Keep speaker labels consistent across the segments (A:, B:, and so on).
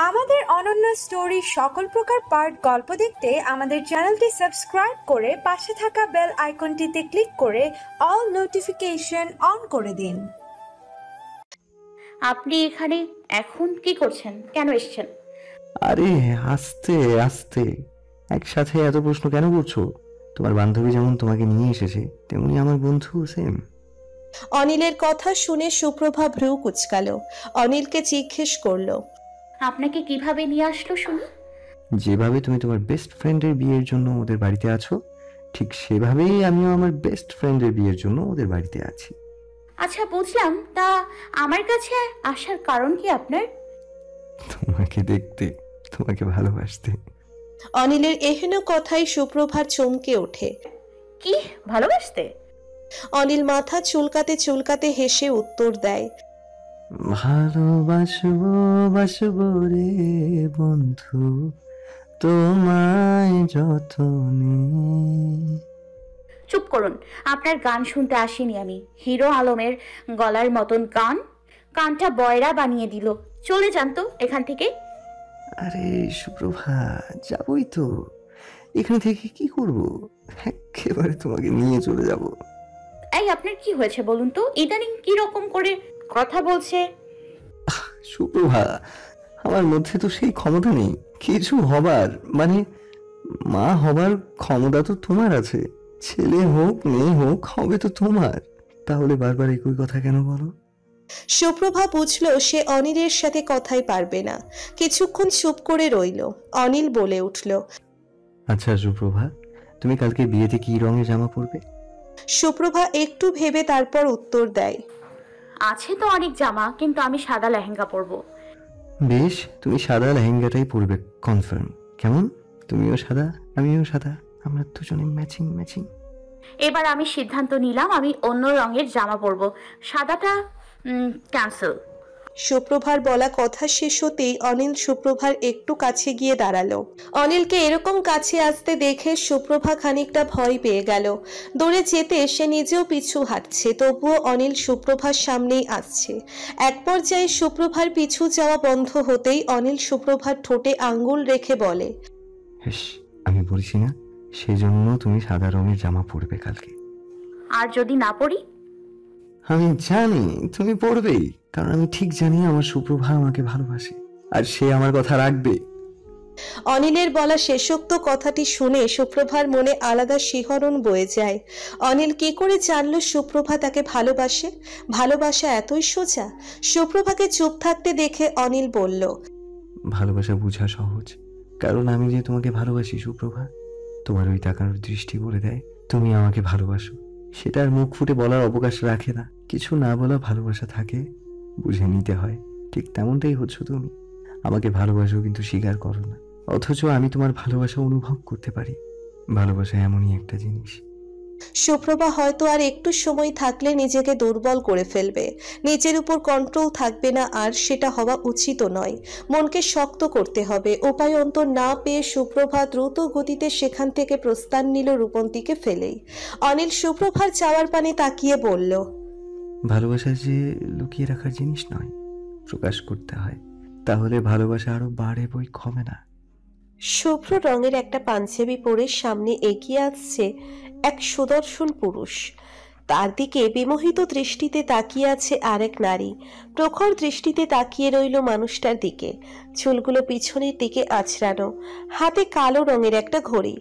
A: আমাদের অনন্য স্টোরি সকল প্রকার পার্ট গল্প দেখতে আমাদের চ্যানেলটি সাবস্ক্রাইব করে পাশে থাকা বেল আইকনটিতে ক্লিক করে অল নোটিফিকেশন অন করে দিন।
B: আপনি এখানে এখন কি করছেন? কেন এসেছেন?
C: আরে আস্তে আস্তে, একসাথে এত প্রশ্ন কেন করছো? তোমার বান্ধবী যেমন তোমাকে নিয়ে এসেছে, তেমনি আমার বন্ধু সেম।
D: অনিলের কথা শুনে সুপ্রভা ভ্রু কুঁচকালো। অনিলকে জিজ্ঞেস করলো,
B: আপনাকে কিভাবে নিয়ে আসলো শুনি?
C: যেভাবে তুমি তোমার বেস্ট ফ্রেন্ডের বিয়ের জন্য ওদের বাড়িতে আছো, ঠিক সেভাবেই আমিও আমার বেস্ট ফ্রেন্ডের বিয়ের জন্য ওদের বাড়িতে আছি।
B: আচ্ছা, বুঝলাম। তা আমার কাছে আসার কারণ কি আপনার?
C: তোমাকে দেখতে, তোমাকে ভালোবাসতে।
D: অনিলের এহেন কথায় সুপ্রভার চমকে ওঠে।
B: কি ভালোবাসতে?
D: অনিল মাথা চুলকাতে চুলকাতে হেসে উত্তর দেয়,
C: ভালোবাসবো বাসবো রে বন্ধু, তোমায় যতনে।
B: চুপ করুন, আপনার গান শুনতে আসিনি আমি। হিরো আলমের গলার মতন গান, কানটা বয়রা বানিয়ে দিল। চলে যান তো এখান থেকে।
C: আরে সুপ্রভা, যাবই তো। এখানে থেকে কি করব? একেবারে তোমাকে নিয়ে চলে যাব।
B: এই, আপনার কি হয়েছে বলুন তো? ইদানিং কি রকম করে কথা বলছে?
C: সুপ্রভা, আমার মধ্যে তো সেই ক্ষমতা নেই কিছু হবার, মানে মা হবার ক্ষমতা তো তোমার আছে। ছেলে হোক মেয়ে হোক, হবে তো তোমার। তাহলে বারবার একই কথা কেন বলো?
D: সুপ্রভা বুঝলো সে অনিলের সাথে কথাই পারবে না। কিছুক্ষণ চুপ করে রইল। অনিল বলে উঠল,
C: আচ্ছা সুপ্রভা, তুমি কালকে বিয়েতে কি রঙের জামা পরবে?
D: সুপ্রভা একটু ভেবে তারপর উত্তর দেয়,
B: আছে তো অনেক জামা, কিন্তু আমি সাদা লেহেঙ্গা পরবো।
C: বেশ, তুমি সাদা লেহেঙ্গাটাই পরবে, কনফার্ম। কেমন? তুমিও সাদা, আমিও সাদা, আমরা দুজনে ম্যাচিং ম্যাচিং।
B: এবার আমি সিদ্ধান্ত নিলাম, আমি অন্য রঙের জামা পরবো। সাদাটা ক্যান্সেল।
D: সুপ্রভার বলা কথা শেষ হতেই অনিল সুপ্রভার একটু কাছে গিয়ে দাঁড়ালো। অনিলকে এরকম কাছে আসতে দেখে সুপ্রভা খানিকটা ভয় পেয়ে গেল। দৌড়ে যেতে সে নিজেও পিছু হাঁটছে, তবুও অনিল সুপ্রভার সামনেই আসছে। এক পর্যায়ে সুপ্রভার পিছু যাওয়া বন্ধ হতেই অনিল সুপ্রভার ঠোঁটে আঙ্গুল রেখে বলে,
C: হেস, আমি বলছি না, সেজন্য তুমি সাদা রঙের জামা পরবে কালকে।
B: আর যদি না পরি?
C: আমি জানি তুমি পরবেই, কারণ আমি ঠিক জানি আমার সুপ্রভা আমাকে ভালোবাসে, আর সে আমার কথা রাখবে।
D: অনিলের বলা শেষোক্ত কথাটি শুনে সুপ্রভার মনে আলাদা শিহরণ বয়ে যায়। অনিল কি করে জানলো সুপ্রভা তাকে ভালোবাসে? ভালোবাসা এতই সোজা? সুপ্রভাকে চুপ থাকতে দেখে অনিল বলল,
C: ভালোবাসা বোঝা সহজ, কারণ আমি যে তোমাকে ভালোবাসি সুপ্রভা। তোমার ওই তাকানোর দৃষ্টি বলে দেয় তুমি আমাকে ভালোবাসো। সেটা আর মুখ ফুটে বলার অবকাশ রাখে না। কিছু না বলা ভালোবাসা থাকে, বুঝে নিতে হয়। ঠিক তেমনটাই হচ্ছ তুমি। আমাকে ভালোবাসো কিন্তু স্বীকার করো না, অথচ আমি তোমার ভালোবাসা অনুভব করতে পারি। ভালোবাসা এমনই একটা জিনিস।
D: সুপ্রভা হয়তো আর একটু সময় থাকলে নিজেকে দুর্বল করে ফেলবে, নিজের উপর কন্ট্রোল থাকবে না, আর সেটা হওয়া উচিত নয়। মনকে শক্ত করতে হবে। উপায় অন্তর না পেয়ে সুপ্রভা দ্রুত গতিতে সেখান থেকে প্রস্থান নিল রূপন্তীকে ফেলেই। অনিল সুপ্রভার চাওয়ার পানে তাকিয়ে বলল,
C: ভালোবাসা যে লুকিয়ে রাখার জিনিস নয়, প্রকাশ করতে হয়, তাহলে ভালোবাসা আরো বাড়ে, বই কমে না।
D: শুভ্র রঙের একটা পাঞ্জাবি পরে সামনে এগিয়ে আসছে এক সুদর্শন পুরুষ। তার দিকে বিমোহিত দৃষ্টিতে তাকিয়ে আছে আরেক নারী। প্রখর দৃষ্টিতে তাকিয়ে রইল মানুষটার দিকে। চুলগুলো পিছনের দিকে আছড়ানো, হাতে কালো রঙের একটা ঘড়ি,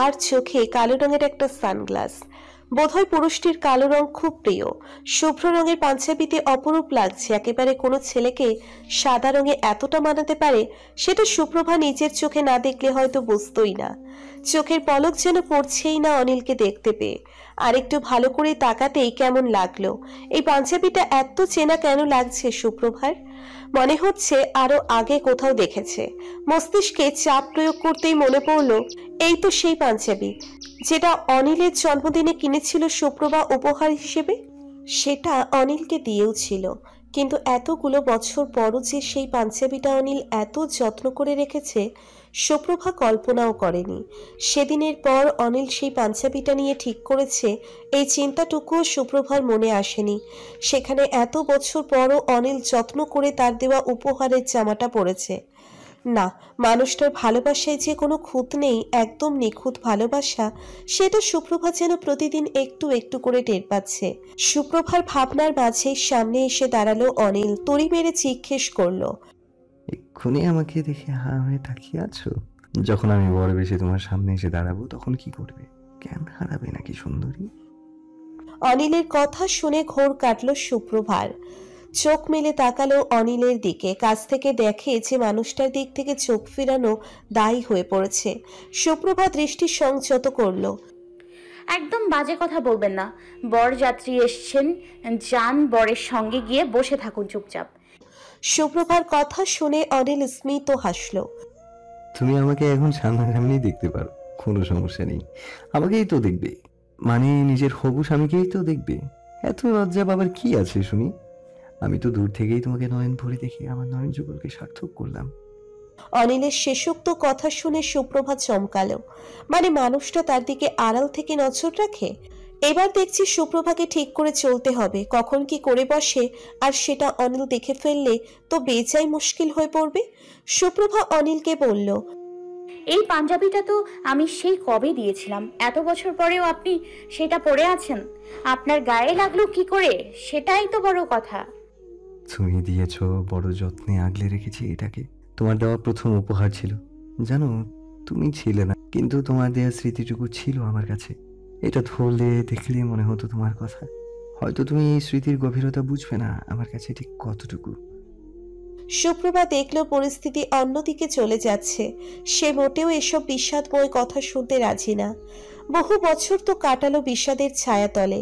D: আর চোখে কালো রঙের একটা সানগ্লাস। বোধহয় পুরুষটির কালো রং খুব প্রিয়। শুভ্র রঙের পাঞ্জাবিতে অপরূপ লাগছে। একেবারে কোনো ছেলেকে সাদা রঙে এতটা মানাতে পারে, সেটা সুপ্রভা নিজের চোখে না দেখলে হয়তো বুঝতোই না। চোখের পলক যেন পড়ছেই না অনিলকে দেখতে পেয়ে। আর একটু ভালো করে তাকাতেই কেমন লাগলো। এই পাঞ্জাবিটা এত চেনা কেন লাগছে সুপ্রভার? মনে হচ্ছে আরো আগে কোথাও দেখেছে। মস্তিষ্কে চাপ প্রয়োগ করতেই মনে পড়লো, এই তো সেই পাঞ্জাবি যেটা অনিলের জন্মদিনে কিনেছিল সুপ্রভা উপহার হিসেবে। সেটা অনিলকে দিয়েও ছিল, কিন্তু এতগুলো বছর পরও যে সেই পাঞ্জাবিটা অনিল এত যত্ন করে রেখেছে সুপ্রভা কল্পনাও করেনি। সেদিনের পর অনিল সেই পাঞ্জাবিটা নিয়ে ঠিক করেছে, এই চিন্তাটুকুও সুপ্রভার মনে আসেনি। সেখানে এত বছর পরও অনিল যত্ন করে তার দেওয়া উপহারের জামাটা পরেছে। না, মানুষটার ভালোবাসায় যে কোনো খুঁত নেই, একদম নিখুঁত ভালোবাসা, সেটা সুপ্রভা যেন প্রতিদিন একটু একটু করে টের পাচ্ছে। সুপ্রভার ভাবনার মাঝে সামনে এসে দাঁড়ালো অনিল, তড়ি মেরে জিজ্ঞেস করলো,
C: এক্ষুনি আমাকে দেখে হা হয়ে তাকিয়ে আছো? যখন আমি বড় বেশি তোমার সামনে এসে দাঁড়াবো তখন কি করবে? জ্ঞান হারাবে নাকি সুন্দরী?
D: অনিলের কথা শুনে ঘোর কাটল সুপ্রভার। চোখ মেলে তাকালো অনিলের দিকে, কাছ থেকে দেখে যে মানুষটার দিক থেকে চোখ ফেরানো দায়ী হয়ে পড়েছে। সুপ্রভা দৃষ্টি সংযত করলো।
B: একদম বাজে কথা বলবেন না। বরযাত্রী এসছেন, যান বরের সঙ্গে গিয়ে বসে থাকুন চুপচাপ।
D: সুপ্রভার কথা শুনে অনিল স্মিত হাসলো।
C: তুমি আমাকে এখন সামনাসামনি দেখতে পারো, কোনো সমস্যা নেই। আমাকেই তো দেখবে, মানে নিজের হবু স্বামীকেই তো দেখবে। এত লজ্জা বাবার কি আছে শুনি? আমি তো দূর থেকেই তোমাকে নয়ন ভরে দেখে আমার নয়ন যুগলকে সার্থক করলাম।
D: অনিলের শেষোক্ত কথা শুনে সুপ্রভা চমকালো। মানে মানুষটা তার দিকে আড়াল থেকে নজর রাখে। এবার দেখছি সুপ্রভাকে ঠিক করে চলতে হবে, কখন কি করে বসে, আর সেটা অনিল দেখে ফেললে তো বেজায় মুশকিল হয়ে পড়বে। সুপ্রভা অনিলকে বলল,
B: এই পাঞ্জাবিটা তো আমি সেই কবে দিয়েছিলাম, এত বছর পরেও আপনি সেটা পরে আছেন। আপনার গায়ে লাগলো কি করে, সেটাই তো বড় কথা।
C: তুমি দিয়েছ, বড় যত্নে আগলে রেখেছি এটাকে। তোমার দেওয়া প্রথম উপহার ছিল। জানো, তুমি ছিলে না, কিন্তু তোমার দেওয়া স্মৃতিটুকু ছিল আমার কাছে। এটা ধরলে দেখলে মনে হতো তোমার কথা। হয়তো তুমি এই স্মৃতির গভীরতা বুঝবে না আমার কাছে ঠিক কতটুকু।
D: সুপ্রভা দেখল পরিস্থিতি অন্যদিকে চলে যাচ্ছে। সে মোটেও এসব বিষাদময় কথা শুনতে রাজি না। বহু বছর তো কাটালো বিষাদের ছায়াতলে,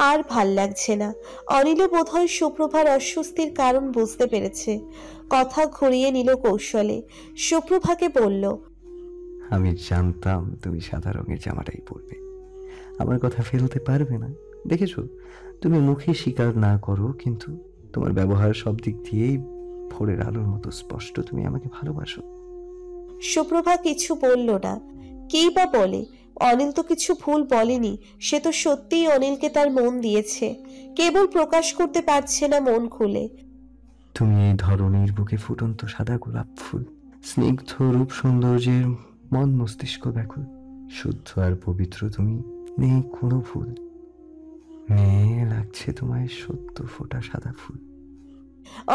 D: আর ভাল লাগছে না। অনিলও বোধহয় সুপ্রভার অস্বস্তির কারণ বুঝতে পেরেছে। কথা ঘুরিয়ে নিল কৌশলে। সুপ্রভাকে বলল,
C: আমি জানতাম তুমি সাদা রঙের জামাটাই পরবে। আমার কথা ফেলতে পারবে না। দেখেছো, তুমি মুখে স্বীকার না করো, কিন্তু তোমার ব্যবহার সব দিক দিয়েই ভোরের আলোর মতো স্পষ্ট। তুমি আমাকে ভালোবাসো।
D: সুপ্রভা কিছু বলল না। কি বা বলে, অনিল তো কিছু ভুল বলেনি। সে তো সত্যিই অনিলকে তার মন দিয়েছে, কেবল প্রকাশ করতে পারছে না মন খুলে।
C: তুমি এই ধরনের বুকে ফুটন্ত সাদা গোলাপ ফুল, স্নিগ্ধ রূপ সৌন্দর্যের মন মস্তিষ্ক ব্যাকুল। শুদ্ধ আর পবিত্র তুমি, নেই কোনো ভুল। মেয়ে লাগছে তোমায় সত্য ফোটা সাদা ফুল।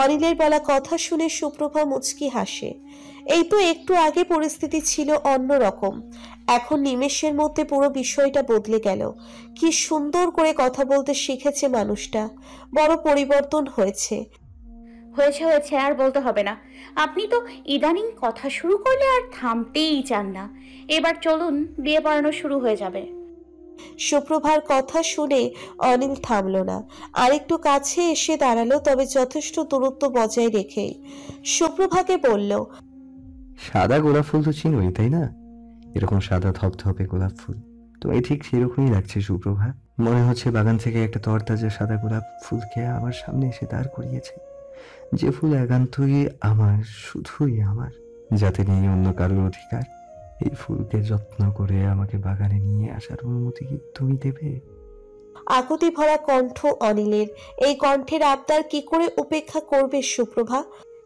D: অনিলের বলা কথা শুনে সুপ্রভা মুচকি হাসে। এই তো একটু আগে পরিস্থিতি ছিল অন্য রকম, এখন নিমেষের মধ্যে পুরো বিষয়টা বদলে গেল। কি সুন্দর করে কথা বলতে শিখেছে মানুষটা, বড় পরিবর্তন হয়েছে।
B: হয়েছে হয়েছে, আর বলতে হবে না। আপনি তো ইদানিং কথা শুরু করলে আর থামতেই চান না। এবার চলুন, বিয়ে পড়ানো শুরু হয়ে যাবে।
D: সুপ্রভার কথা শুনে অনিল থামল না, আরেকটু কাছে এসে দাঁড়ালো, তবে যথেষ্ট দূরত্ব বজায় রেখেই। সুপ্রভাকে বলল,
C: সাদা গোলাপ ফুল তো চিনোই, তাই না? এরকম সাদা ধপধপে গোলাপ ফুল তোমায় ঠিক সেরকমই লাগছে সুপ্রভা। মনে হচ্ছে বাগান থেকে একটা তরতাজা সাদা গোলাপ ফুলকে আমার সামনে এসে দাঁড় করিয়েছে। যে ফুল একান্তই আমার, শুধুই আমার, যাতে নেই অন্য কারোর অধিকার। এই ফুলকে যত্ন করে আমাকে বাগানে নিয়ে আসার অনুমতি কি তুমি দেবে?
D: আকুতি ভরা কণ্ঠ অনিলের। এই কণ্ঠের আবদার কি করে উপেক্ষা করবে সুপ্রভা?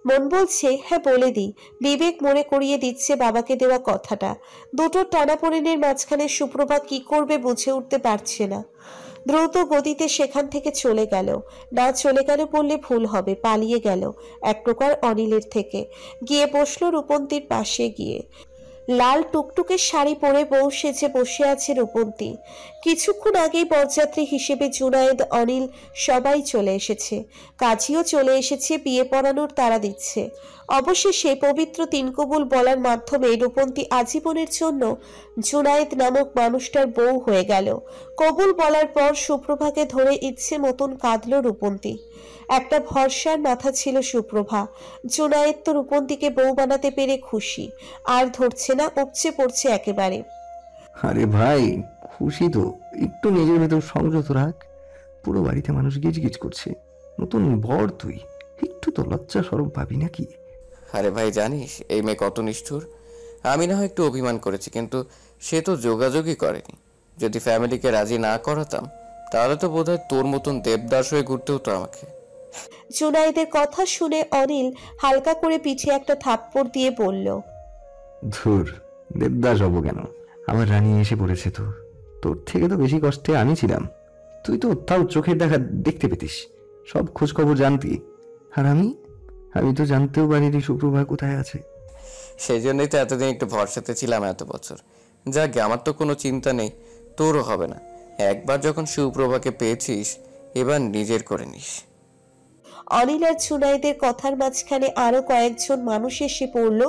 D: মন বলছে হ্যাঁ বলে দিই, বিবেক মনে করিয়ে দিচ্ছে বাবাকে দেওয়া কথাটা। দুটো টানাপোড়েনের মাঝখানে সুপ্রভা কি করবে বুঝে উঠতে পারছে না। দ্রুত গতিতে সেখান থেকে চলে গেল। না চলে গেল বললে ভুল হবে, পালিয়ে গেল এক প্রকার অনিলের থেকে। গিয়ে বসলো রূপন্তীর পাশে গিয়ে। লাল টুকটুকে শাড়ি পরে বউ সেজে বসে আছে রূপন্তী। কিছুক্ষণ আগেই বরযাত্রী হিসেবে জুনায়েদ, অনিল সবাই চলে এসেছে। কাজীও চলে এসেছে, বিয়ে পড়ানোর তাড়া দিচ্ছে। অবশেষে পবিত্র তিন কবুল বলার মাধ্যমে রূপন্তী আজীবনের জন্য জুনায়েদ নামক মানুষটার বউ হয়ে গেল। কবুল বলার পর সুপ্রভাকে ধরে ইচ্ছে মতন কাঁদল রূপন্তী। একটা ভরসার মাথা ছিল সুপ্রভা। জুনায়েদ তো রূপন্তীকে বউ বানাতে পেরে খুশি, আর ধরছে না, উপচে পড়ছে একেবারে।
C: আরে ভাই, খুশি তো, একটু নিজের ভেতর সংযত রাখ। পুরো বাড়িতে মানুষ গিজগিজ করছে। নতুন বর তুই, একটু তো লজ্জা শরম পাবি নাকি?
E: আরে ভাই, জানিস এই মেয়ে কত নিষ্ঠুর। আমি না হয় একটু অভিমান করেছি, কিন্তু সে তো যোগাযোগই করেনি। যদি ফ্যামিলিকে রাজি না করাতাম তাহলে তো বোধহয় তোর মতন দেবদাস হয়ে ঘুরতে হতো আমাকে।
D: জুনায়েদের কথা শুনে অনিল হালকা করে পিঠে একটা থাপ্পড় দিয়ে বলল,
C: ধুর, দেবদাস হবো কেন? আমার রানী এসে পড়েছে তো। তোর থেকে তো বেশি কষ্টে আমি ছিলাম। তুই তো তাও চোখের দেখা দেখতে পেতিস, সব খোঁজ খবর জানতি। আর আমি তো জানতেও পারিনি সুপ্রভা কোথায় আছে।
E: সেই জন্যই তো এতদিন একটু ভরসাতে ছিলাম এত বছর। যাকে আমার তো কোনো চিন্তা নেই, তোরও হবে না। একবার যখন সুপ্রভাকে পেয়েছিস, এবার নিজের করে নিস।
D: অনিল আর জুনায়েদের কথার মাঝখানে আরো কয়েকজন মানুষ এসে পড়ল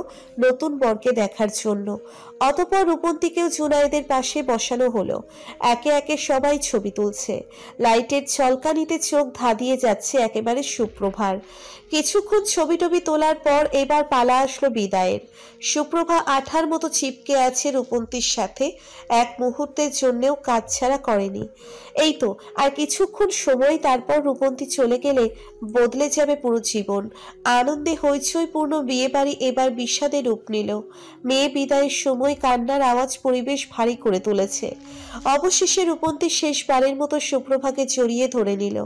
D: নতুন বরকে দেখার জন্য। অতঃপর রূপন্তীকেও জুনায়েদের পাশে বসানো হলো। একে একে সবাই ছবি তুলছে। লাইটের ঝলকানিতে চোখ ধাঁধিয়ে যাচ্ছে একেবারে সুপ্রভার। কিছুক্ষণ ছবি টবি তোলার পর এবার পালা আসলো বিদায়ের। সুপ্রভা আঠার মতো চিপকে আছে রূপন্তীর সাথে, এক মুহূর্তের জন্যেও কাজ ছাড়া করেনি। এই তো আর কিছুক্ষণ সময়, তারপর রূপন্তী চলে গেলে বদলে যাবে পুরো জীবন। আনন্দে হইচইপূর্ণ বিয়ে বাড়ি এবার বিষাদে রূপ নিল। মেয়ে বিদায়ের সময় কান্নার আওয়াজ পরিবেশ ভারী করে তুলেছে। অবশেষে রূপন্তী শেষবারের মতো সুপ্রভাকে জড়িয়ে ধরে নিল।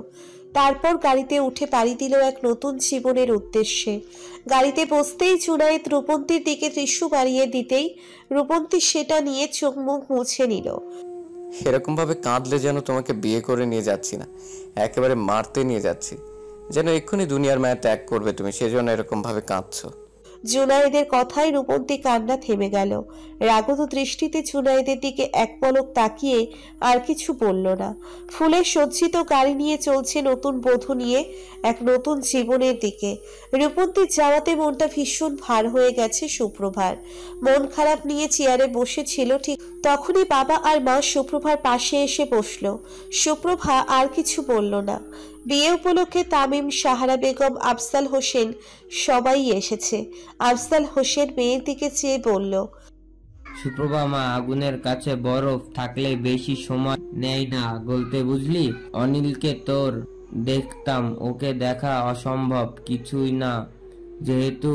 D: তারপর গাড়িতে উঠে পাড়ি দিল এক নতুন জীবনের উদ্দেশ্যে। গাড়িতে বসতেই জুনায়েদ রূপন্তীর দিকে টিস্যু বাড়িয়ে দিতেই রূপন্তী সেটা নিয়ে চোখ মুখ মুছে নিল।
E: এরকম ভাবে কাঁদলে যেন তোমাকে বিয়ে করে নিয়ে যাচ্ছি না, একেবারে মারতে নিয়ে যাচ্ছি। যেন এক্ষুনি দুনিয়ার মায়া ত্যাগ করবে তুমি, সেজন্য এরকম ভাবে কাঁদছো।
D: জুনায়েদের কথায় রূপন্তী কান্না থেমে গেল। রাগত দৃষ্টিতে জুনায়েদের দিকে এক পলক তাকিয়ে আর কিছু বলল না। ফুলে সজ্জিত গাড়ি নিয়ে চলছে নতুন বধূ নিয়ে এক নতুন জীবনের দিকে। রূপন্তীর যাওয়াতে মনটা ভীষণ ভার হয়ে গেছে সুপ্রভার। মন খারাপ নিয়ে চেয়ারে বসেছিল, ঠিক তখনই বাবা আর মা সুপ্রভার পাশে এসে বসলো। সুপ্রভা আর কিছু বলল না। বিয়ে উপলক্ষে তামিম, সাহারা বেগম, আফজাল হোসেন সবাই এসেছে। আফজাল হোসেন মেয়ের দিকে চেয়ে বলল,
F: সুপ্রভা মা, আগুনের কাছে বরফ থাকলে বেশি সময় নেয় না গলতে, বুঝলি? অনিলকে তোর দেখতাম, ওকে দেখা অসম্ভব কিছুই না। যেহেতু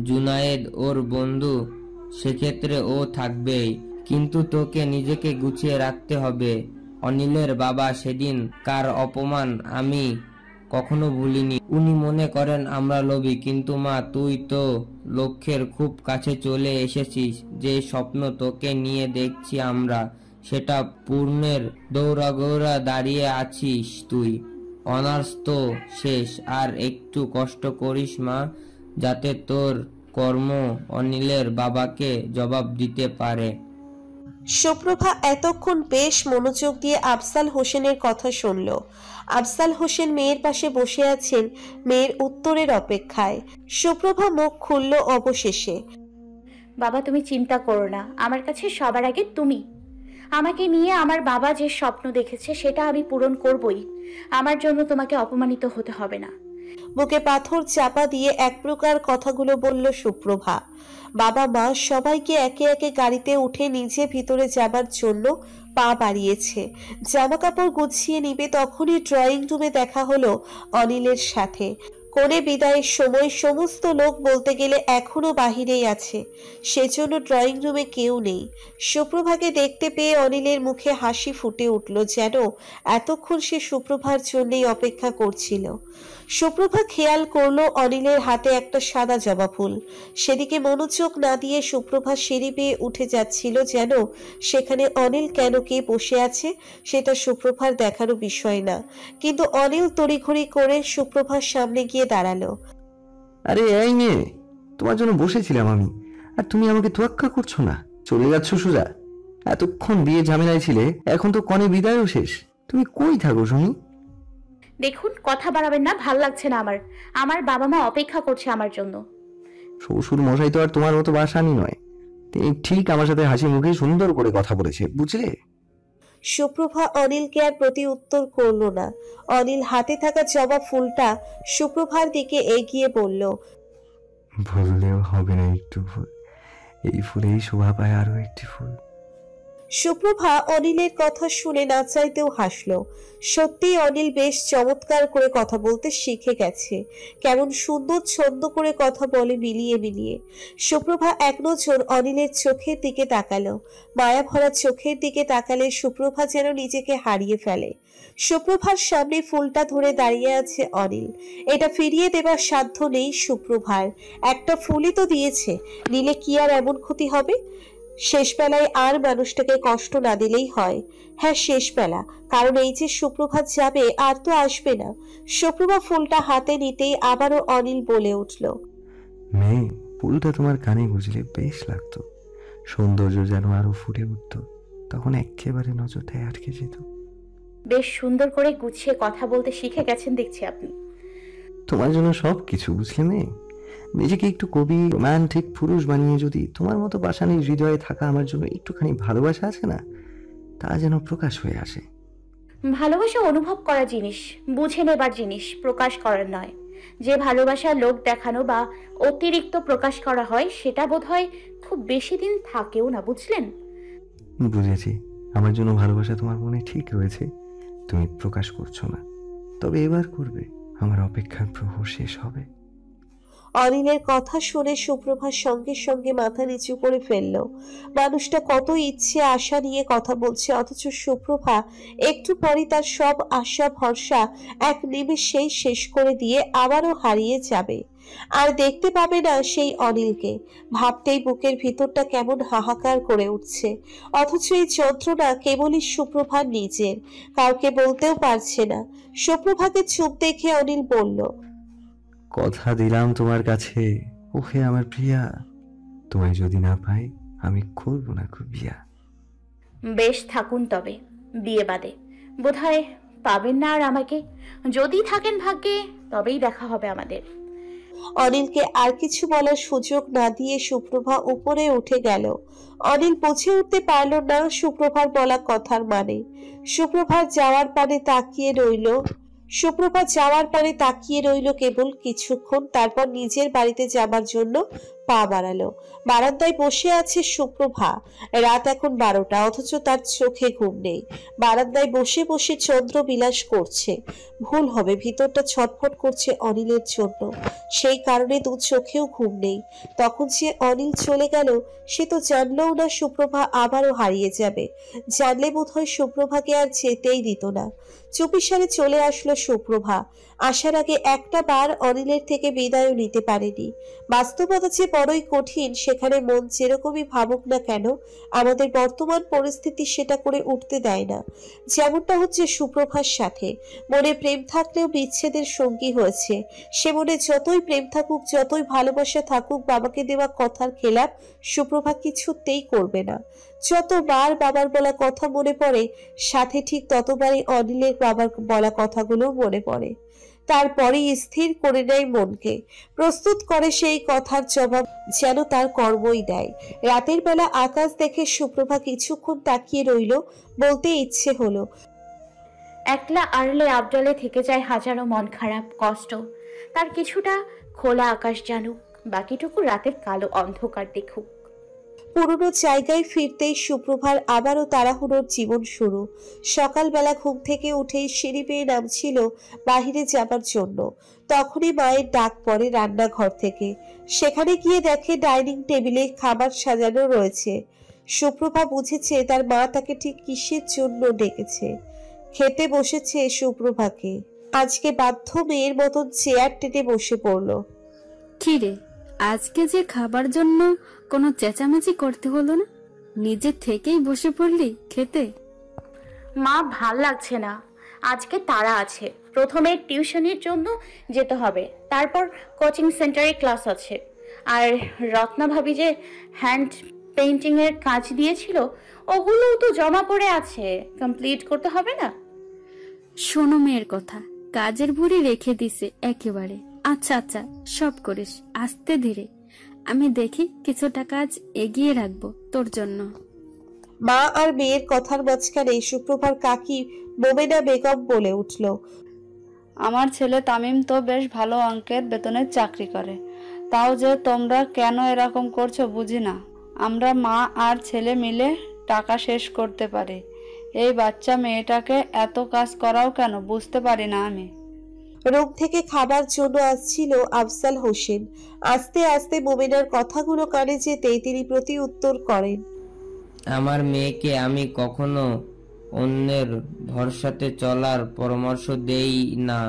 F: জুনায়েদ ওর বন্ধু, সেক্ষেত্রে ও থাকবেই, কিন্তু তোকে নিজেকে গুছিয়ে রাখতে হবে। অনিলের বাবা সেদিন কার অপমান আমি কখনো ভুলিনি। উনি মনে করেন আমরা লোভী, কিন্তু মা তুই তো লক্ষ্যের খুব কাছে চলে এসেছিস। যে স্বপ্ন তোকে নিয়ে দেখছি আমরা, সেটা পূর্ণের দৌড়াগৌড়া দাঁড়িয়ে আছিস তুই। অনার্স তো শেষ, আর একটু কষ্ট করিস মা, যাতে তোর কর্ম অনিলের বাবাকে জবাব দিতে পারে।
D: সুপ্রভা এতক্ষণ বেশ মনোযোগ দিয়ে আফজাল হোসেনের কথা শুনল। আফজাল হোসেন মেয়ের পাশে বসে আছেন মেয়ের উত্তরের অপেক্ষায়। সুপ্রভা মুখ খুলল অবশেষে।
B: বাবা, তুমি চিন্তা করো না, আমার কাছে সবার আগে তুমি। আমাকে নিয়ে আমার বাবা যে স্বপ্ন দেখেছে সেটা আমি পূরণ করবই। আমার জন্য তোমাকে অপমানিত হতে হবে না।
D: বুকে পাথর চাপা দিয়ে এক প্রকার কথাগুলো বলল সুপ্রভা। বাবা মা সবাইকে একে একে গাড়িতে উঠে নিজে ভিতরে যাবার জন্য পা বাড়িয়েছে। জামা কাপড় গুছিয়ে নিবে, তখনই ড্রয়িং রুমে দেখা হলো অনিলের সাথে। কোণে বিদায়ের সময় সমস্ত লোক বলতে গেলে এখনো বাহিরেই আছে, সেজন্য ড্রয়িং রুমে কেউ নেই। সুপ্রভাকে দেখতে পেয়ে অনিলের মুখে হাসি ফুটে উঠল, যেন এতক্ষণ সে সুপ্রভার জন্যই অপেক্ষা করছিল। সুপ্রভা খেয়াল করলো অনিলের হাতে একটা সাদা জবা ফুল। সেদিকে মনোযোগ না দিয়ে সুপ্রভা সিঁড়ি বেয়ে উঠে যাচ্ছিল, যেন সেখানে অনিল কেন কে বসে আছে সেটা সুপ্রভার দেখারও বিষয় না। কিন্তু অনিল তড়িঘড়ি করে সুপ্রভার সামনে গিয়ে দাঁড়ালো।
C: আরে এই মেয়ে, তোমার জন্য বসেছিলাম আমি, আর তুমি আমাকে তোয়াক্কা করছো না, চলে যাচ্ছ সোজা। এতক্ষণ বিয়ে ঝামেলায় ছিলে, এখন তো কনে বিদায়ও শেষ। তুমি কই থাকো শুনি?
B: দেখুন, কথা বাড়াবেন না, ভাল লাগছে না আমার। আমার বাবা মা অপেক্ষা করছে আমার জন্য।
C: শ্বশুর মশাই তো আর তোমার মতো বাসানি নয়, তিনি ঠিক আমার সাথে হাসি মুখে সুন্দর করে কথা বলেছে, বুঝলে?
D: সুপ্রভা অনিলকে আর প্রতি উত্তর করলো না। অনিল হাতে থাকা জবা ফুলটা সুপ্রভার দিকে এগিয়ে বলল,
C: বললেও হবে না একটু ফুল, এই ফুলেই শোভা পায় আরো একটি ফুল।
D: সুপ্রভা অনিলের কথা শুনে না চাইতেও হাসলো। সত্যি অনিল বেশ চমৎকার করে কথা বলতে শিখে গেছে। কেমন সুন্দর ছন্দ করে কথা বলে মিলিয়ে মিলিয়ে। সুপ্রভা এক নজর অনিলের চোখের দিকে তাকালো। মায়া ভরা চোখের দিকে তাকালে সুপ্রভা যেন নিজেকে হারিয়ে ফেলে। সুপ্রভার সামনে ফুলটা ধরে দাঁড়িয়ে আছে অনিল। এটা ফিরিয়ে দেবার সাধ্য নেই সুপ্রভার। একটা ফুলই তো দিয়েছে, নিলে কি আর এমন ক্ষতি হবে? শেষ বেলায় আর মানুষটাকে কষ্ট না দিলেই হয়। হ্যাঁ, শেষ বেলা, কারণ এই যে সুপ্রভাত যাবে আর তো আসবে না। সুপ্রভা ফুলটা হাতে নিতেই আবারও অনিল বলে উঠল,
C: মেয়ে, ফুলটা তোমার কানে গুজলে বেশ লাগতো। সৌন্দর্য যেন আরো ফুটে উঠতো। তখন একেবারে নজরটায় আটকে যেত।
B: বেশ সুন্দর করে গুছিয়ে কথা বলতে শিখে গেছেন দেখছি আপনি।
C: তোমার জন্য সব কিছু, বুঝলে মেয়ে। নিজেকে একটু কবি, রোমান্টিক পুরুষ বানিয়ে যদি তোমার মতো পাষাণী হৃদয়ে থাকা আমার জন্য একটুখানি ভালোবাসা আছে না, তা যেন প্রকাশ হয়ে আসে।
B: ভালোবাসা অনুভব করা জিনিস, বুঝে নেবার জিনিস, প্রকাশ করার নয়। যে ভালোবাসা লোক দেখানো বা অতিরিক্ত প্রকাশ করা হয় সেটা বোধহয় খুব বেশি দিন থাকেও না, বুঝলেন?
C: বুঝেছি, আমার জন্য ভালোবাসা তোমার মনে ঠিক রয়েছে, তুমি প্রকাশ করছো না। তবে এবার করবে, আমার অপেক্ষার প্রহর শেষ হবে।
D: অনিলের কথা শুনে সুপ্রভার সঙ্গে সঙ্গে মাথা নিচু করে ফেলল। মানুষটা কত ইচ্ছে আশা নিয়ে কথা বলছে, অথচ সুপ্রভা একটু পরে তার সব আশা ভরসা এক নিমেষেই শেষ করে দিয়ে আবারও হারিয়ে যাবে। আর দেখতে পাবে না সেই অনিলকে। ভাবতেই বুকের ভিতরটা কেমন হাহাকার করে উঠছে। অথচ এই যন্ত্রণা কেবলই সুপ্রভার নিজের, কাউকে বলতেও পারছে না। সুপ্রভাকে চুপ দেখে অনিল বলল,
C: কথা দিলাম তোমার কাছে, ওহে আমার প্রিয়া, তোমায় যদি না পাই আমি করব না খুব বিয়া।
B: বেশ, থাকুন তবে, বিয়ে বাদে বোধহয় পাবেন না আর আমাকে। যদি থাকেন ভাগ্যে তবেই দেখা হবে আমাদের।
D: অনিলকে আর কিছু বলার সুযোগ না দিয়ে সুপ্রভা উপরে উঠে গেল। অনিল বুঝে উঠতে পারল না সুপ্রভার বলা কথার মানে। সুপ্রভা যাওয়ার পানে তাকিয়ে রইল কেবল কিছুক্ষণ, তারপর নিজের বাড়িতে যাবার জন্য পা বাড়ালো। বারান্দায় বসে আছে সুপ্রভা। রাত এখন 12টা, অথচ তার চোখে ঘুম নেই। বারান্দায় বসে বসে চন্দ্র বিলাস করছে। ভুল হবে, ভিতরটা ছটফট করছে অনিলের জন্য। সেই কারণে দু চোখেও ঘুম নেই। তখন যে অনিল চলে গেল সে তো জানলেও না সুপ্রভা আবারও হারিয়ে যাবে। জানলে বোধহয় সুপ্রভাকে আর যেতেই দিত না। চুপিসারে চলে আসলো সুপ্রভা। আসার আগে একটা বার অনিলের থেকে বিদায়ও নিতে পারেনি। বাস্তবতা যে বড়ই কঠিন, সেখানে মন যেরকমই ভাবুক না কেন আমাদের বর্তমান পরিস্থিতি সেটা করে উঠতে দেয় না। যেমনটা হচ্ছে সুপ্রভার সাথে। মনে প্রেম থাকলেও বিচ্ছেদের সঙ্গী হয়েছে। সে মনে যতই প্রেম থাকুক, যতই ভালোবাসা থাকুক, বাবাকে দেওয়া কথার খেলাপ সুপ্রভা কিছুতেই করবে না। যতবার বাবার বলা কথা মনে পড়ে, সাথে ঠিক ততবারই অনিলের বাবার বলা কথাগুলো মনে পড়ে। তারপরেই স্থির করে নেয় মনকে, প্রস্তুত করে সেই কথার জবাব যেন তার কর্মই দেয়। রাতের বেলা আকাশ দেখে সুপ্রভা কিছুক্ষণ তাকিয়ে রইল। বলতে ইচ্ছে হলো,
B: একলা আড়লে আবডালে থেকে যায় হাজারো মন খারাপ কষ্ট। তার কিছুটা খোলা আকাশ জানুক, বাকিটুকু রাতের কালো অন্ধকার দেখুক।
D: পুরনো জায়গায় ফিরতেই সুপ্রভার আবারও তাড়াহুড়োর জীবন শুরু। সকালবেলা ঘুম থেকে উঠেই সিঁড়ি বেয়ে নামছিল বাহিরে যাবার জন্য। তখনই মায়ের ডাক পড়ে রান্নাঘর থেকে। সেখানে গিয়ে দেখে ডাইনিং টেবিলে খাবার সাজানো রয়েছে। সুপ্রভা বুঝেছে তার মা তাকে ঠিক কিসের জন্য ডেকেছে। খেতে বসেছে সুপ্রভাকে। আজকে বাধ্য মেয়ের মতন চেয়ার টেনে বসে পড়লো।
G: কি রে, আজকে যে খাবার জন্য কোনো চেঁচামেচি করতে হলো না, নিজে থেকেই বসে পড়লি খেতে?
B: মা, ভাল লাগছে না, আজকে তাড়া আছে। প্রথমে টিউশনির জন্য যেতে হবে, তারপর কোচিং সেন্টারে ক্লাস আছে। আর রত্না ভাবি যে হ্যান্ড পেইন্টিং এর কাজ দিয়েছিল, ওগুলোও তো জমা পড়ে আছে, কমপ্লিট করতে হবে না?
G: শোনো মেয়ের কথা, কাজের ভুঁড়ি রেখে দিছে একেবারে। আচ্ছা আচ্ছা, সব করিস আস্তে ধীরে। আমি দেখি কিছুটা কাজ এগিয়ে রাখবো তোর জন্য।
D: মা আর মেয়ের কথার মাঝখানে সুপ্রভার কাকি মোমেনা বেগম বলে উঠল,
H: আমার ছেলে তামিম তো বেশ ভালো অঙ্কের বেতনের চাকরি করে, তাও যে তোমরা কেন এরকম করছো বুঝি না। আমরা মা আর ছেলে মিলে টাকা শেষ করতে পারি। এই বাচ্চা মেয়েটাকে এত কাজ করাও কেন বুঝতে পারি না আমি।
D: রুম থেকে খাবার জন্য আসছিল আফজাল হোসেন। আস্তে আস্তে মোমেনার কথাগুলো কানে যেতেই তিনি প্রতি উত্তর করেন,
F: আমার মেয়েকে আমি কখনো অন্যের ভরসাতে চলার পরামর্শ দেই না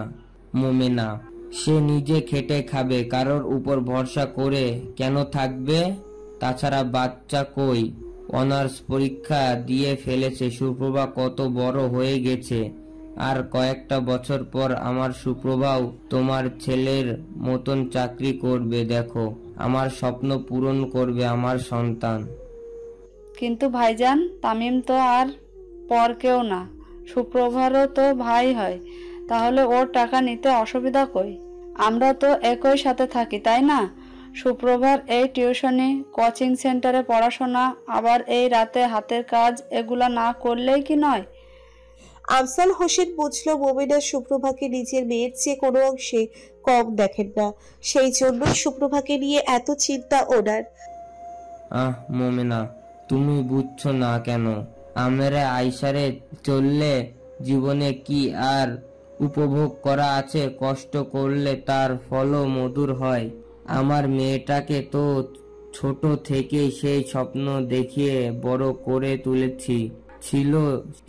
F: মোমেনা। সে নিজে খেটে খাবে, কারোর উপর ভরসা করে কেন থাকবে? তাছাড়া বাচ্চা কই? অনার্স পরীক্ষা দিয়ে ফেলেছে। সুপ্রভা কত বড় হয়ে গেছে। আর কয়েকটা বছর পর আমার সুপ্রভাও তোমার ছেলের মতন চাকরি করবে। দেখো, আমার স্বপ্ন পূরণ করবে আমার সন্তান।
H: কিন্তু ভাইজান, তামিম তো আর পর কেউ না, সুপ্রভারও তো ভাই হয়। তাহলে ওর টাকা নিতে অসুবিধা কই? আমরা তো একই সাথে থাকি, তাই না? সুপ্রভার এই টিউশনি, কোচিং সেন্টারে পড়াশোনা, আবার এই রাতে হাতের কাজ, এগুলা না করলেই কি নয়?
D: আফজাল হোসেন বুঝল মোমেনা সুপ্রভাকে নিজের মেয়ের চেয়ে কোনো অংশে কম দেখেন না, সেই জন্যই সুপ্রভাকে নিয়ে এত চিন্তা ওনার।
F: মোমেনা, তুমি বুঝছো না কেন? আমরা আইসারে চললে জীবনে কি আর উপভোগ করা আছে? কষ্ট করলে তার ফলও মধুর হয়। আমার মেয়েটাকে তো ছোট থেকেই সেই স্বপ্ন দেখিয়ে বড় করে তুলেছি। ছিল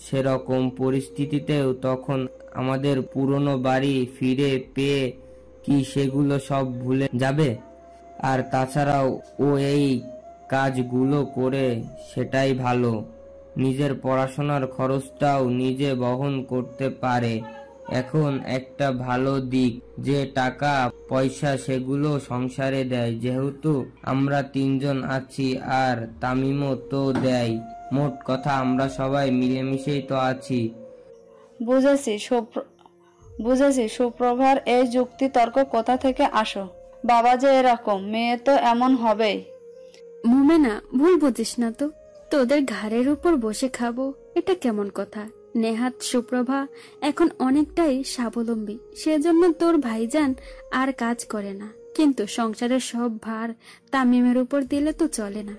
F: সেরকম পরিস্থিতিতেও তখন আমাদের পুরনো বাড়ি ফিরে পেয়ে কি সেগুলো সব ভুলে যাবে? আর তাছাড়াও ও এই কাজগুলো করে সেটাই ভালো। নিজের পড়াশোনার খরচটাও নিজে বহন করতে পারে। এখন একটা ভালো দিক যে টাকা পয়সা সেগুলো সংসারে দেয়, যেহেতু আমরা তিনজন আছি আর তামিমও তো দেয়। মোট কথা আমরা সবাই মিলেমিশেই তো আছি।
H: বুঝেছি সুপ্রভার এই যুক্তি তর্ক কোথা থেকে আসো? বাবা যে এরকম, মেয়ে তো এমন হবেই।
G: মোমেনা, ভুল বুঝিস না তো। তোদের ঘাড়ের উপর বসে খাবো, এটা কেমন কথা? নেহাত সুপ্রভা এখন অনেকটাই স্বাবলম্বী, সেজন্য তোর ভাইজান আর কাজ করে না। কিন্তু সংসারের সব ভার তামিমের উপর দিলে তো চলে না।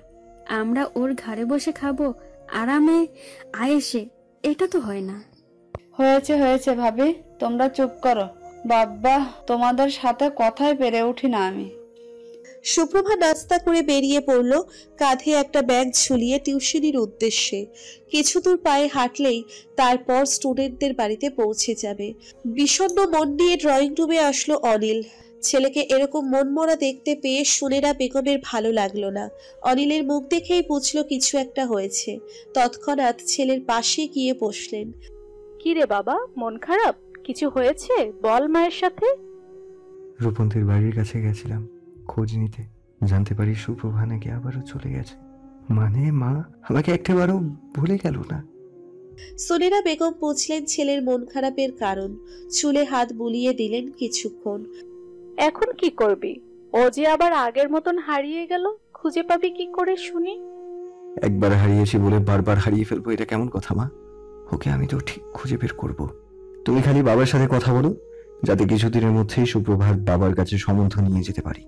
G: আমরা ওর ঘাড়ে বসে খাবো আরামে আয়েসে, এটা তো হয় না।
H: হয়েছে ভাবি, তোমরা চুপ করো। বাবা, তোমাদের সাথে কথাই পেরে উঠি না আমি।
D: সুপ্রভা নাস্তা করে বেরিয়ে পড়ল, কাঁধে একটা ব্যাগ ঝুলিয়ে টিউশনির উদ্দেশ্যে। কিছু দূর পায়ে হাঁটলেই তারপর স্টুডেন্টদের বাড়িতে পৌঁছে যাবে। বিষণ্ণ মন নিয়ে ড্রয়িং রুমে আসলো অনিল। ছেলেকে এরকম মনমরা দেখতে পেয়ে সুনেরা বেগমের ভালো লাগলো না। অনিলের মুখ দেখেই বুঝলো কিছু একটা হয়েছে। তৎক্ষণাৎ ছেলের পাশে গিয়ে বসলেন।
I: কি রে বাবা, মন খারাপ? কিছু হয়েছে? বল মায়ের সাথে।
C: রূপন্তীর বাড়ির কাছে গেছিলাম খোঁজ নিতে, জানতে পারি সুপ্রভা নাকি আবারও চলে গেছে। মানে মা আমাকে একটাবারও ভুলে গেল না।
D: সুনেরা বেগম বুঝলেন ছেলের মন খারাপের কারণ। চুলে হাত বুলিয়ে দিলেন কিছুক্ষণ।
I: এখন কি করবি? ও যে আবার আগের মতন হারিয়ে গেল, খুঁজে পাবি কি করে শুনি?
C: একবার হারিয়েছি বলে বারবার হারিয়ে ফেলবো, এটা কেমন কথা মা? ওকে আমি তো ঠিক খুঁজে বের করব। তুমি খালি বাবার সাথে কথা বলো, যাতে কিছুদিনের মধ্যেই সুপ্রভার বাবার কাছে সম্বন্ধ নিয়ে যেতে পারি।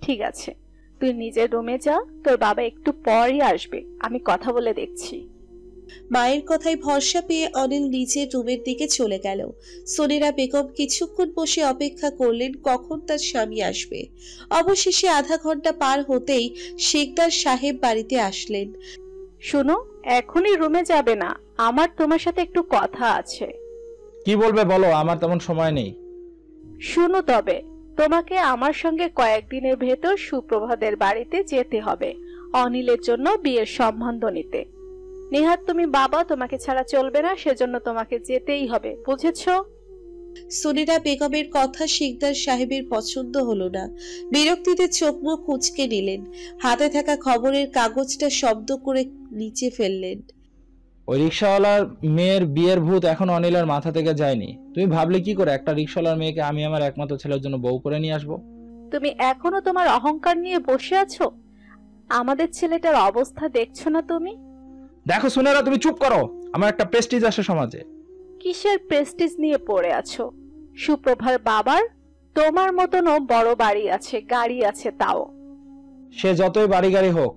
I: ঠিক আছে, তুই নিজের রুমে যা, তোর বাবা একটু পরই আসবে, আমি কথা বলে দেখছি।
D: মায়ের কথায় ভরসা পেয়ে অনিল নিজের রুমের দিকে চলে গেল। সুনেরা বেগম কিছুক্ষণ বসে অপেক্ষা করলেন কখন তার স্বামী আসবে। অবশেষে আধা ঘন্টা পার হতেই শেখদার সাহেব বাড়িতে আসলেন।
I: শোনো, এখনই রুমে যাবে না, আমার তোমার সাথে একটু কথা আছে।
J: কি বলবে বলো, আমার তেমন সময় নেই।
I: শুনো তবে, তোমাকে আমার সঙ্গে কয়েকদিনের ভেতর সুপ্রভাদের বাড়িতে যেতে হবে অনিলের জন্য বিয়ের সম্বন্ধ নিতে। নেহাত তুমি বাবা, তোমাকে ছাড়া চলবে না, সেজন্য তোমাকে যেতেই হবে, বুঝেছো?
D: সুনেরা বেগমের কথা শেখদার সাহেবের পছন্দ হলো না। বিরক্তিতে চোখ মুখ কুঁচকে নিলেন। হাতে থাকা খবরের কাগজটা শব্দ করে নিচে ফেললেন।
J: ওই রিক্সাওয়ালার মেয়ের বিয়ের ভূত এখন অনিলের মাথা থেকে যায়নি। তুমি ভাবলে কি করে একটা রিক্সাওয়ালার মেয়েকে আমি আমার একমাত্র ছেলের জন্য বউ করে নিয়ে আসবো?
I: তুমি এখনো তোমার অহংকার নিয়ে বসে আছো। আমাদের ছেলেটার অবস্থা দেখছো না তুমি?
J: দেখো সুনেরা, তুমি চুপ করো। আমার একটা প্রেস্টিজ আছে সমাজে।
I: কিসের প্রেস্টিজ নিয়ে পড়ে আছো? সুপ্রভার বাবার তোমার মতনও বড় বাড়ি আছে, গাড়ি আছে, তাও।
J: সে যতই বাড়ি গাড়ি হোক,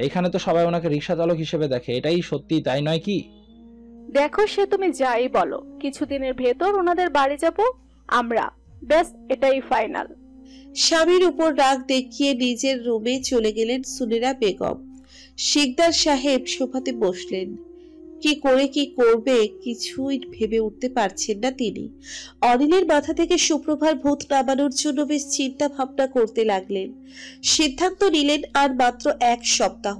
J: এইখানে তো সবাই ওনাকে রিক্সা চালক হিসেবে দেখে, এটাই সত্যি, তাই নয় কি?
I: দেখো, সে তুমি যাই বলো, কিছুদিনের ভেতর ওনাদের বাড়ি যাব আমরা, ব্যাস এটাই ফাইনাল।
D: স্বামীর উপর রাগ দেখিয়ে নিজের রুমে চলে গেলেন সুনেরা বেগম। শিকদার সাহেব সোফাতে বসলেন। কি করে কি করবে কিছুই ভেবে উঠতে পারছেন না তিনি। অনিলের মাথা থেকে সুপ্রভার ভূত নামানোর জন্য বেশ চিন্তা ভাবনা করতে লাগলেন। সিদ্ধান্ত নিলেন আর মাত্র 1 সপ্তাহ।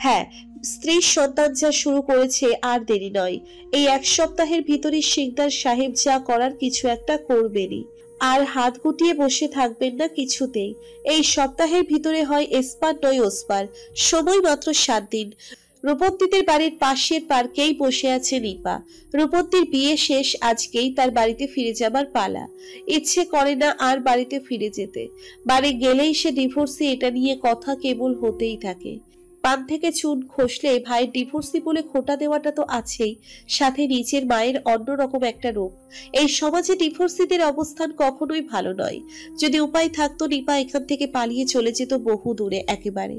D: হ্যাঁ, স্ত্রীর সন্তান যা শুরু করেছে আর দেরি নয়। এই 1 সপ্তাহের ভিতরে শিকদার সাহেব যা করার কিছু একটা করবেনই। আর হাত গুটিয়ে বসে থাকবেন না কিছুতেই। এই সপ্তাহের ভিতরে হয় এসপার নয় ওসপার। সময় মাত্র 7 দিন। রূপন্তীদের বাড়ির পাশের পার্কেই বসে আছে নিপা। রূপন্তীর বিয়ে শেষ, আজকেই তার বাড়িতে ফিরে যাবার পালা। ইচ্ছে করে না আর বাড়িতে ফিরে যেতে। বাড়ি গেলেই সে ডিভোর্সি, এটা নিয়ে কথা কেবল হতেই থাকে। পান থেকে চুন খসলে ভাইয়ের ডিভোর্সি বলে খোটা দেওয়াটা তো আছেই, সাথে নিজের মায়ের অন্যরকম একটা রূপ। এই সমাজে ডিভোর্সিদের অবস্থান কখনোই ভালো নয়। যদি উপায় থাকতো নিপা এখান থেকে পালিয়ে চলে যেত বহু দূরে একেবারে।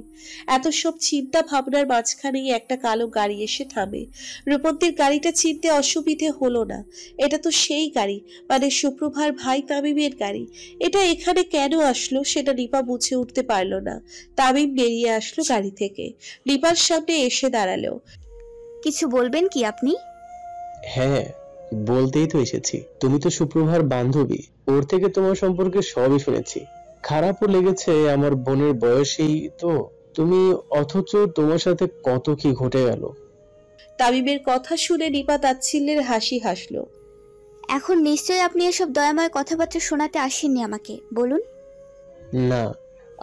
D: এত সব চিন্তা ভাবনার মাঝখানেই একটা কালো গাড়ি এসে থামে। রূপন্তীর গাড়িটা চিনতে অসুবিধে হলো না। এটা তো সেই গাড়ি, মানে সুপ্রভার ভাই তামিমের গাড়ি। এটা এখানে কেন আসলো সেটা নিপা বুঝে উঠতে পারলো না। তামিম বেরিয়ে আসলো গাড়ি থেকে, নিপার সামনে এসে দাঁড়ালো।
K: কিছু বলবেন কি আপনি?
L: হ্যাঁ, বলতেই তো এসেছি। তুমি তো সুপ্রভার বান্ধবী, ওর থেকে তোমার সম্পর্কে সবই শুনেছি। খারাপও লেগেছে, আমার বোনের বয়সেই তো তুমি, অথচ তোমার সাথে কত কি ঘটে গেল।
D: তামিমের কথা শুনে নিপা তাচ্ছিল্যের হাসি হাসলো।
K: এখন নিশ্চয়ই আপনি এসব দয়াময় কথাবার্তা শোনাতে আসেননি আমাকে, বলুন।
L: না,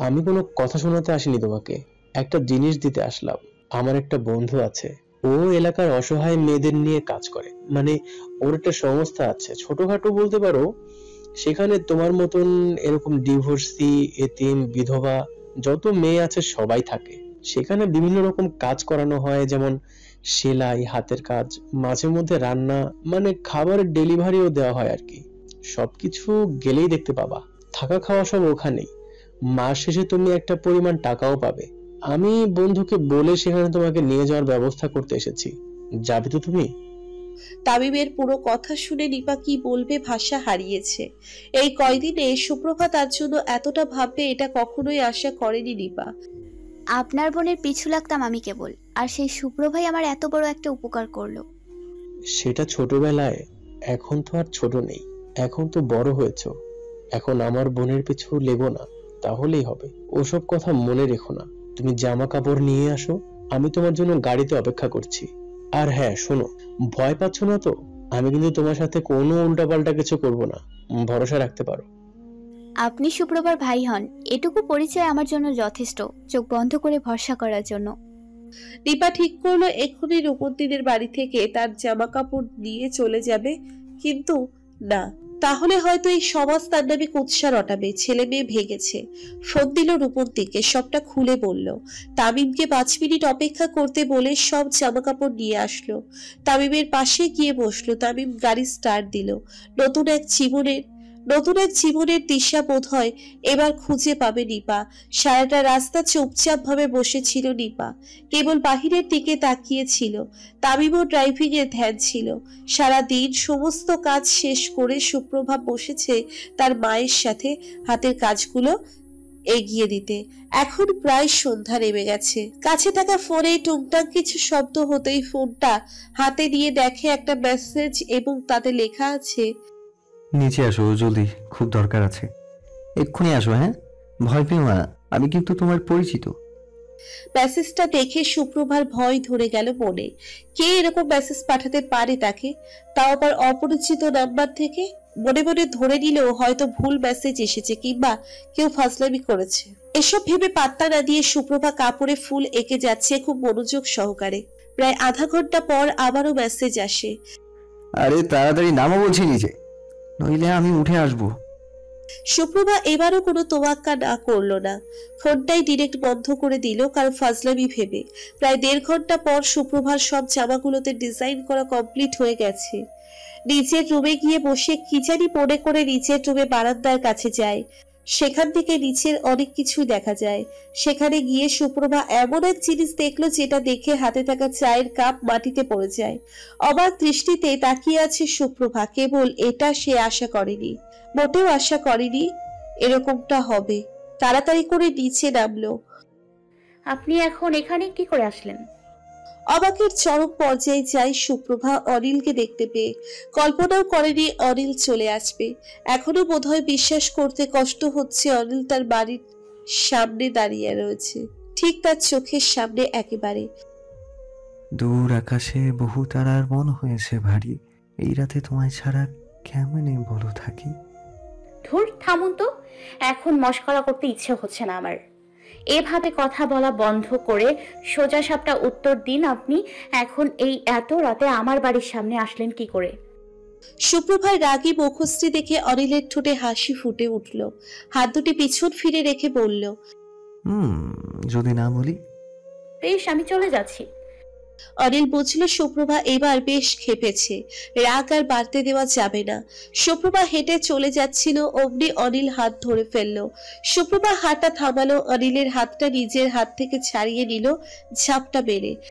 L: আমি কোনো কথা শোনাতে আসিনি তোমাকে, একটা জিনিস দিতে আসলাম। আমার একটা বন্ধু আছে, ও এলাকার অসহায় মেয়েদের নিয়ে কাজ করে, মানে ওর একটা সংস্থা আছে, ছোটখাটো বলতে পারো। সেখানে তোমার মতন এরকম ডিভোর্সি, এতিম, বিধবা যত মেয়ে আছে সবাই থাকে। সেখানে বিভিন্ন রকম কাজ করানো হয়, যেমন সেলাই, হাতের কাজ, মাঝে মধ্যে রান্না, মানে খাবারের ডেলিভারিও দেওয়া হয় আর কি। সবকিছু গেলেই দেখতে পাবা। থাকা খাওয়া সব ওখানেই। মাস শেষে তুমি একটা পরিমাণ টাকাও পাবে। আমি বন্ধুকে বলে সেখানে তোমাকে নিয়ে যাওয়ার ব্যবস্থা করতে এসেছি, যাবে তো তুমি?
D: তামিমের পুরো কথা শুনে নিপা কি বলবে ভাষা হারিয়েছে। এই কয়দিনে সুপ্রভা তার জন্য এতটা ভাববে এটা কখনোই আশা করেনি নিপা।
K: আপনার বোনের পিছু লাগতাম আমি কেবল, আর সেই সুপ্রভাই আমার এত বড় একটা উপকার করলো।
L: সেটা ছোটবেলায়, এখন তো আর ছোট নেই, এখন তো বড় হয়েছো। এখন আমার বোনের পিছু লেগো না, তাহলেই হবে। ওসব কথা মনে রেখো না। তুমি জামা কাপড় নিয়ে আসো, আমি তোমার জন্য গাড়িতে অপেক্ষা করছি। আর হ্যাঁ শোনো, ভয় পাচ্ছ না তো? আমি কিন্তু তোমার সাথে কোনো উল্টাপাল্টা কিছু করব না, ভরসা রাখতে পারো।
K: আপনি সুপ্রভার ভাই হন, এটুকু পরিচয় আমার জন্য যথেষ্ট চোখ বন্ধ করে ভরসা করার জন্য।
D: নিপা ঠিক করলো এক্ষুনি রূপন্তীদের বাড়ি থেকে তার জামা কাপড় নিয়ে চলে যাবে, কিন্তু না, তাহলে হয়তো এই সমাজ তার নামে কুৎসা রটাবে। ছেলে মেয়ে ভেগেছে। ফোন দিল রূপন্তীকে, সবটা খুলে বলল। তামিমকে 5 মিনিট অপেক্ষা করতে বলে সব জামা কাপড় নিয়ে আসলো। তামিমের পাশে গিয়ে বসলো। তামিম গাড়ি স্টার্ট দিল। নতুন এক জীবনের দিশা বোধ হয় এবার খুঁজে পাবে নিপা। সারাটা রাস্তা চুপচাপ ভাবে বসেছিল নিপা, কেবল বাহিরের দিকে তাকিয়েছিল। তামিমও ড্রাইভিং এর ধ্যান ছিল। সারা দিন সমস্ত কাজ শেষ করে সুপ্রভা বসেছে তার মায়ের সাথে হাতের কাজগুলো এগিয়ে দিতে। এখন প্রায় সন্ধ্যা নেমে গেছে। কাছে থাকা ফোনে টুংটাং কিছু শব্দ হতেই ফোনটা হাতে নিয়ে দেখে একটা মেসেজ, এবং তাতে লেখা আছে,
C: নিচে আসো জলদি, খুব দরকার আছে। এক্ষুনি আসো, হ্যাঁ? ভয় পেও না, আমি কিন্তু তোমার পরিচিত।
D: মেসেজটা দেখে সুপ্রভার ভয় ধরে গেল মনে। কে এরকম মেসেজ পাঠাতে পারে তাকে, তাও আবার অপরিচিত নাম্বার থেকে? মনে মনে ধরে নিলেও হয়তো ভুল মেসেজ এসেছে, কিংবা কেউ ফাজলামি করেছে। এসব ভেবে পাত্তা না দিয়ে সুপ্রভা কাপড়ে ফুল এঁকে যাচ্ছে খুব মনোযোগ সহকারে। প্রায় আধা ঘন্টা পর আবারও মেসেজ আসে,
C: আরে তাড়াতাড়ি নামো বলছি নিচে, নইলে আমি উঠে আসবো।
D: সুপ্রভা এবারও কোনো তোয়াক্কা না করলো না, ফোনটাই ডিরেক্ট বন্ধ করে দিল, কারণ ফাজলামি ভেবে। প্রায় 1.5 ঘন্টা পর সুপ্রভার সব জামাগুলোতে ডিজাইন করা কমপ্লিট হয়ে গেছে। নিচের রুমে গিয়ে বসে কি জানি মনে করে নিচের রুমে বারান্দার কাছে যায়। সেখান থেকে নিচের অনেক কিছু দেখা যায়। সেখানে গিয়ে সুপ্রভা এমন এক জিনিস দেখলো যেটা দেখে হাতে থাকা চায়ের কাপ মাটিতে পড়ে যায়। অবাক দৃষ্টিতে তাকিয়ে আছে সুপ্রভা। কেবল এটা সে আশা করেনি, মোটেও আশা করেনি এরকমটা হবে। তাড়াতাড়ি করে নিচে নামলো।
B: আপনি এখন এখানে কি করে আসলেন?
D: অবাকের চরম পর্যায়ে যায় সুপ্রভা অনিলকে দেখতে পেয়ে। কল্পনাও করেনি অনিল চলে আসবে। এখনো বোধহয় বিশ্বাস করতে কষ্ট হচ্ছে অনিল তার বাড়ির সামনে দাঁড়িয়ে রয়েছে, ঠিক তার চোখের সামনে একেবারে।
C: দূর আকাশে বহু তারার মন হয়েছে ভারী, এই রাতে তোমায় ছাড়া কেমনে বলো থাকি।
B: ধুর, থামুন তো, এখন মশকরা করতে ইচ্ছে হচ্ছে না আমার। এভাবে কথা বলা বন্ধ করে সোজা সাপটা উত্তর দিন, আপনি এখন এই এত রাতে আমার বাড়ির সামনে আসলেন কি করে?
D: সুপ্রভার রাগী মুখশ্রী দেখে অনিলের ঠোঁটে হাসি ফুটে উঠল। হাত দুটি পিছন ফিরে রেখে বলল,
C: যদি না বলি?
B: বেশ, আমি চলে যাচ্ছি।
D: অনিল বুঝল সুপ্রভা এবার বেশ খেপেছে, রাগ আর বাড়তে দেওয়া যাবে না। সুপ্রভা হেঁটে চলে যাচ্ছিল, অমনি অনিল হাত ধরে ফেললো। সুপ্রভা হাঁটা থামালো, অনিলের হাতটা নিজের হাত থেকে ছাড়িয়ে নিল ঝাপটা মেরে।